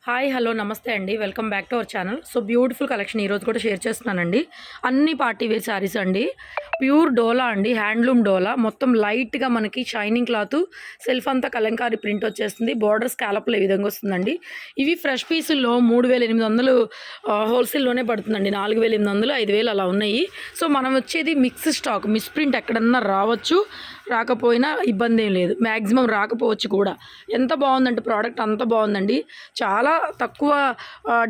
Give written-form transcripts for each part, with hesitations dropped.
Hi hello నమస్తే అండి. Welcome back to our channel. So beautiful collection ఈరోజు కూడా షేర్ చేస్తున్నానండి. అన్ని పార్టీ వేర్ శారీస్ అండి. ప్యూర్ డోలా అండి, హ్యాండ్లూమ్ డోలా. మొత్తం లైట్గా మనకి షైనింగ్ క్లాత్, సెల్ఫ్ అంతా కలంకారీ ప్రింట్ వచ్చేస్తుంది. బోర్డర్ స్కాలప్లో ఈ విధంగా వస్తుందండి. ఇవి ఫ్రెష్ పీసుల్లో 3800 హోల్సేల్లోనే పడుతుందండి. 4800, 5000 అలా ఉన్నాయి. సో మనం వచ్చేది మిక్స్ స్టాక్. మిస్ ప్రింట్ ఎక్కడన్నా రావచ్చు, రాకపోయినా ఇబ్బంది ఏం లేదు. మ్యాక్సిమం రాకపోవచ్చు కూడా. ఎంత బాగుందంటే ప్రోడక్ట్ అంత బాగుందండి. చాలా తక్కువ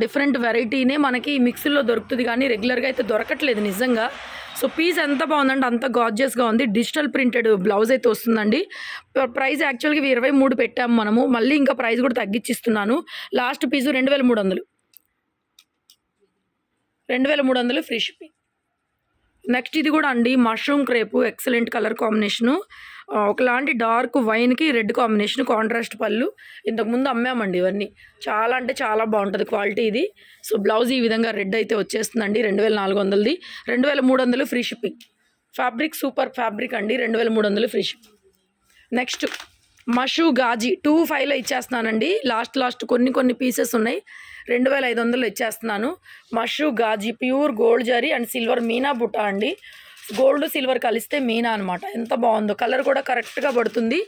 డిఫరెంట్ వెరైటీనే మనకి మిక్సీలో దొరుకుతుంది, కానీ రెగ్యులర్గా అయితే దొరకట్లేదు నిజంగా. సో పీస్ ఎంత బాగుందంటే అంత గార్జియస్గా ఉంది. డిజిటల్ ప్రింటెడ్ బ్లౌజ్ అయితే వస్తుందండి. ప్రైస్ యాక్చువల్గా 23 పెట్టాము మనము. మళ్ళీ ఇంకా ప్రైస్ కూడా తగ్గించిస్తున్నాను. Last piece 2300, 2300 free shipping. Next ఇది కూడా అండి, mushroom crepe, excellent colour combination. ఒకలాంటి డార్క్ వైన్కి రెడ్ కాంబినేషన్, కాంట్రాస్ట్ పళ్ళు. ఇంతకుముందు అమ్మామండి ఇవన్నీ. చాలా అంటే చాలా బాగుంటుంది క్వాలిటీ ఇది. సో బ్లౌజ్ ఈ విధంగా రెడ్ అయితే వచ్చేస్తుందండి. 2400ది, 2300 free shipping. Fabric super fabric అండి. 2300 ఫ్రీ షిప్పింగ్. నెక్స్ట్ మషూ గాజీ 25లో ఇచ్చేస్తున్నానండి. లాస్ట్ కొన్ని పీసెస్ ఉన్నాయి. 2500 ఇచ్చేస్తున్నాను. మషూ గాజీ pure gold zari and silver మీనా బుట్ట అండి. గోల్డ్ సిల్వర్ కలిస్తే మీనా అనమాట. ఎంత బాగుందో, కలర్ కూడా కరెక్ట్గా పడుతుంది.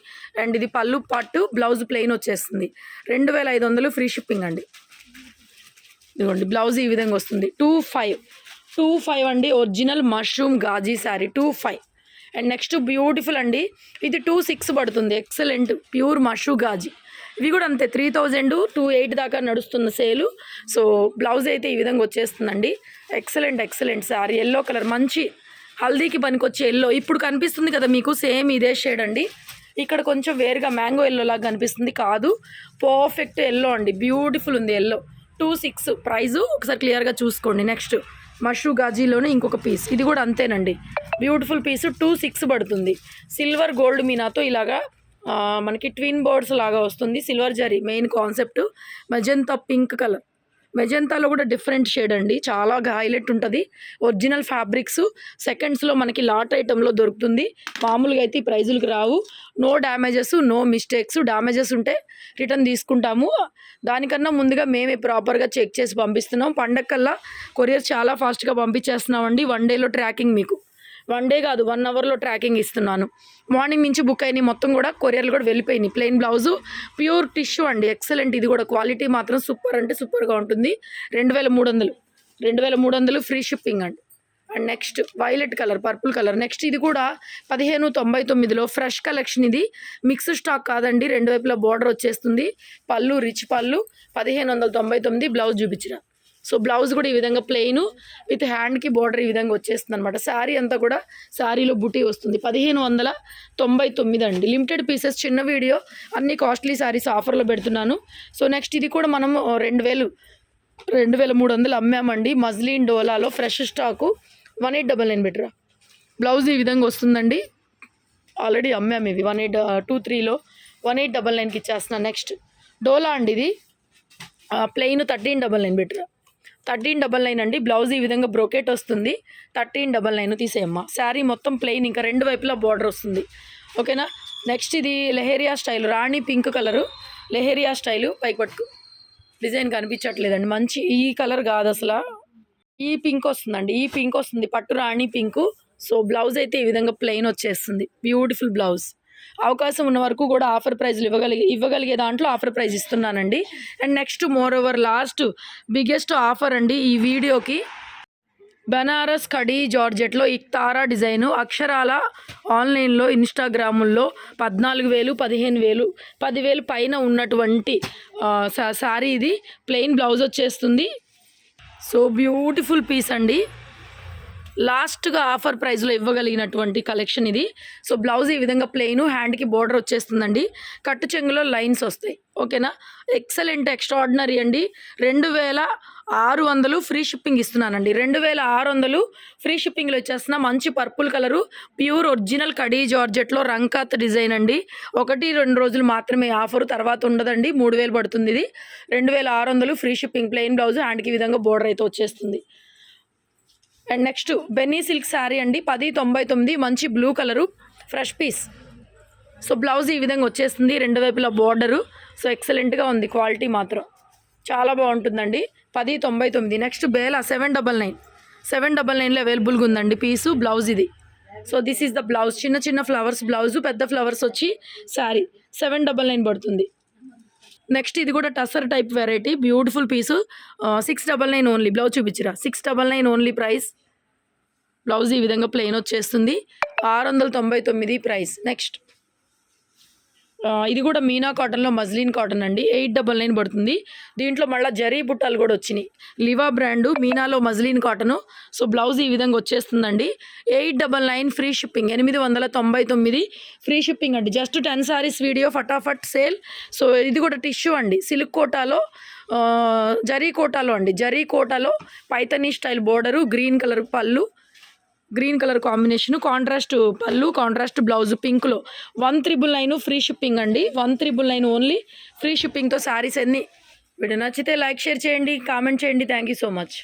అండ్ ఇది పళ్ళు పట్టు, బ్లౌజ్ ప్లెయిన్ వచ్చేస్తుంది. 2500 ఫ్రీ షిప్పింగ్ అండి. ఇదిగోండి బ్లౌజ్ ఈ విధంగా వస్తుంది. 25 అండి. ఒరిజినల్ మష్రూమ్ గాజీ శారీ 25. అండ్ నెక్స్ట్ బ్యూటిఫుల్ అండి, ఇది 26 పడుతుంది. ఎక్సలెంట్ ప్యూర్ మషూ గాజీ. ఇవి కూడా అంతే 3000 to 8 దాకా నడుస్తున్న సేలు. సో బ్లౌజ్ అయితే ఈ విధంగా వచ్చేస్తుందండి. ఎక్సలెంట్ శారీ. ఎల్లో కలర్, మంచి హల్దీకి పనికొచ్చే ఎల్లో. ఇప్పుడు కనిపిస్తుంది కదా మీకు, సేమ్ ఇదే షేడ్ అండి. ఇక్కడ కొంచెం వేరుగా మ్యాంగో ఎల్లో లాగా కనిపిస్తుంది, కాదు పర్ఫెక్ట్ ఎల్లో అండి. బ్యూటిఫుల్ ఉంది ఎల్లో. 26 ప్రైజు ఒకసారి క్లియర్గా చూసుకోండి. నెక్స్ట్ మష్రూ గాజీలోనే ఇంకొక పీస్, ఇది కూడా అంతేనండి. బ్యూటిఫుల్ పీసు 26 పడుతుంది. సిల్వర్ గోల్డ్ మీనాతో ఇలాగా మనకి ట్విన్ బోర్డ్స్ లాగా వస్తుంది. Silver zari main concept. Magenta pink colour, మెజంతాలో కూడా డిఫరెంట్ షేడ్ అండి. చాలా హైలైట్ ఉంటుంది. ఒరిజినల్ ఫ్యాబ్రిక్స్ సెకండ్స్లో మనకి లాట్ ఐటెంలో దొరుకుతుంది. మామూలుగా అయితే ఈ ప్రైజులకు రావు. No damages, no mistakes. Damages ఉంటే రిటర్న్ తీసుకుంటాము. దానికన్నా ముందుగా మేమే ప్రాపర్గా చెక్ చేసి పంపిస్తున్నాం. పండగకల్లా కొరియర్ చాలా ఫాస్ట్గా పంపించేస్తున్నామండి. 1 డేలో ట్రాకింగ్ మీకు, 1 డే కాదు 1 అవర్లో ట్రాకింగ్ ఇస్తున్నాను. మార్నింగ్ నుంచి బుక్ అయినాయి మొత్తం కూడా, కొరియర్లు కూడా వెళ్ళిపోయినాయి. ప్లెయిన్ బ్లౌజు, ప్యూర్ టిష్యూ అండి. ఎక్సలెంట్. ఇది కూడా క్వాలిటీ మాత్రం సూపర్ అంటే సూపర్గా ఉంటుంది. 2300 ఫ్రీ షిప్పింగ్ అండి. And next violet colour, purple colour. Next ఇది కూడా 1599లో ఫ్రెష్ కలెక్షన్. ఇది మిక్స్ స్టాక్ కాదండి. 2 వైపులా బోర్డర్ వచ్చేస్తుంది. పళ్ళు రిచ్ పళ్ళు. 1599 బ్లౌజ్ చూపించిన. సో బ్లౌజ్ కూడా ఈ విధంగా ప్లెయిన్ విత్ హ్యాండ్కి బోర్డర్ ఈ విధంగా వచ్చేస్తుంది అనమాట. శారీ అంతా కూడా శారీలో బుటీ వస్తుంది. 1599 అండి. లిమిటెడ్ పీసెస్, చిన్న వీడియో. అన్ని కాస్ట్లీ శారీస్ ఆఫర్లో పెడుతున్నాను. సో నెక్స్ట్ ఇది కూడా మనం 2300 అమ్మామండి. మజ్లిన్ డోలాలో ఫ్రెష్ స్టాకు 1899 బెటరా. బ్లౌజ్ ఈ విధంగా వస్తుందండి. ఆల్రెడీ అమ్మాము ఇవి 1823లో 1899కి ఇచ్చేస్తున్నాను. నెక్స్ట్ డోలా అండి. ఇది ప్లెయిన్ 1399 బెటరా. 1399 అండి. బ్లౌజ్ ఈ విధంగా బ్రోకెట్ వస్తుంది. 1399 తీసేయమ్మా. శారీ మొత్తం ప్లెయిన్, ఇంకా 2 వైపులా బార్డర్ వస్తుంది. ఓకేనా. నెక్స్ట్ ఇది లెహేరియా స్టైల్, రాణి పింక్ కలరు. లెహేరియా స్టైలు పైకి పట్టుకు డిజైన్ కనిపించట్లేదండి. మంచి ఈ కలర్ కాదు అసలు, ఈ పింక్ వస్తుందండి. ఈ పింక్ వస్తుంది, పట్టు రాణి పింకు. సో బ్లౌజ్ అయితే ఈ విధంగా ప్లెయిన్ వచ్చేస్తుంది. Beautiful blouse. అవకాశం ఉన్న వరకు కూడా ఆఫర్ ప్రైజ్లు ఇవ్వగలిగే దాంట్లో ఆఫర్ ప్రైజ్ ఇస్తున్నానండి. And next moreover last biggest offer అండి ఈ వీడియోకి. బనారస్ కడీ జార్జెట్లో ఇక్తారా డిజైను అక్షరాల ఆన్లైన్లో ఇన్స్టాగ్రాముల్లో 14,000, 15,000, 10,000 పైన ఉన్నటువంటి శారీ. ఇది ప్లెయిన్ బ్లౌజ్ వచ్చేస్తుంది. సో బ్యూటిఫుల్ పీస్ అండి. లాస్ట్గా ఆఫర్ ప్రైస్లో ఇవ్వగలిగినటువంటి కలెక్షన్ ఇది. సో బ్లౌజ్ ఈ విధంగా ప్లెయిన్, హ్యాండ్కి బోర్డర్ వచ్చేస్తుందండి. కట్టు చెంగులో లైన్స్ వస్తాయి. ఓకేనా. ఎక్సలెంట్ ఎక్స్ట్రాడినరీ అండి. 2600 ఫ్రీ షిప్పింగ్ ఇస్తున్నానండి. 2600 ఫ్రీ షిప్పింగ్లో ఇచ్చేస్తున్నా. మంచి పర్పుల్ కలరు, ప్యూర్ ఒరిజినల్ కడీ జార్జెట్లో రంకాత్ డిజైన్ అండి. 1-2 రోజులు మాత్రమే ఆఫరు, తర్వాత ఉండదండి. 3000 పడుతుంది ఇది. 2600 ఫ్రీ షిప్పింగ్. ప్లెయిన్ బ్లౌజ్, హ్యాండ్కి విధంగా బోర్డర్ అయితే వచ్చేస్తుంది. అండ్ నెక్స్ట్ బెన్నీ సిల్క్ శారీ అండి. 1099 మంచి blue colour, fresh piece. So blouse ఈ విధంగా వచ్చేస్తుంది. 2 వైపులా బోర్డరు. సో ఎక్సలెంట్గా ఉంది క్వాలిటీ మాత్రం. చాలా బాగుంటుందండి. 1099. నెక్స్ట్ బేలా 799లో అవైలబుల్గా ఉందండి పీసు. బ్లౌజ్ ఇది. So this is the blouse. చిన్న చిన్న ఫ్లవర్స్ బ్లౌజు, పెద్ద ఫ్లవర్స్ వచ్చి శారీ 799 పడుతుంది. నెక్స్ట్ ఇది కూడా tussar type variety, beautiful piece. 699 only. Blouse చూపించిరా. 699 ఓన్లీ ప్రైస్. బ్లౌజ్ ఈ విధంగా ప్లెయిన్ వచ్చేస్తుంది. 699 ప్రైస్. నెక్స్ట్ ఇది కూడా మీనా కాటన్లో మజ్లిన్ కాటన్ అండి. 899 పడుతుంది. దీంట్లో మళ్ళీ జరీ బుట్టాలు కూడా వచ్చినాయి. లివా బ్రాండు మీనాలో మజ్లిన్ కాటను. సో బ్లౌజ్ ఈ విధంగా వచ్చేస్తుందండి. 899 ఫ్రీ షిప్పింగ్. 899 ఫ్రీ షిప్పింగ్ అండి. జస్ట్ 10 సారీస్ వీడియో ఫటాఫట్ సేల్. సో ఇది కూడా టిష్యూ అండి. సిల్క్ కోటాలో జరీ కోటాలో అండి. జరీ కోటాలో Paithani style border, green colour పళ్ళు, గ్రీన్ కలర్ కాంబినేషన్, కాంట్రాస్ట్ పళ్ళు, కాంట్రాస్ట్ బ్లౌజ్ పింక్లో. 1399 ఫ్రీ షిప్పింగ్ అండి. 1399 ఓన్లీ ఫ్రీ షిప్పింగ్తో శారీస్ అన్నీ. వీడియో నచ్చితే లైక్ షేర్ చేయండి, కామెంట్ చేయండి. Thank you so much.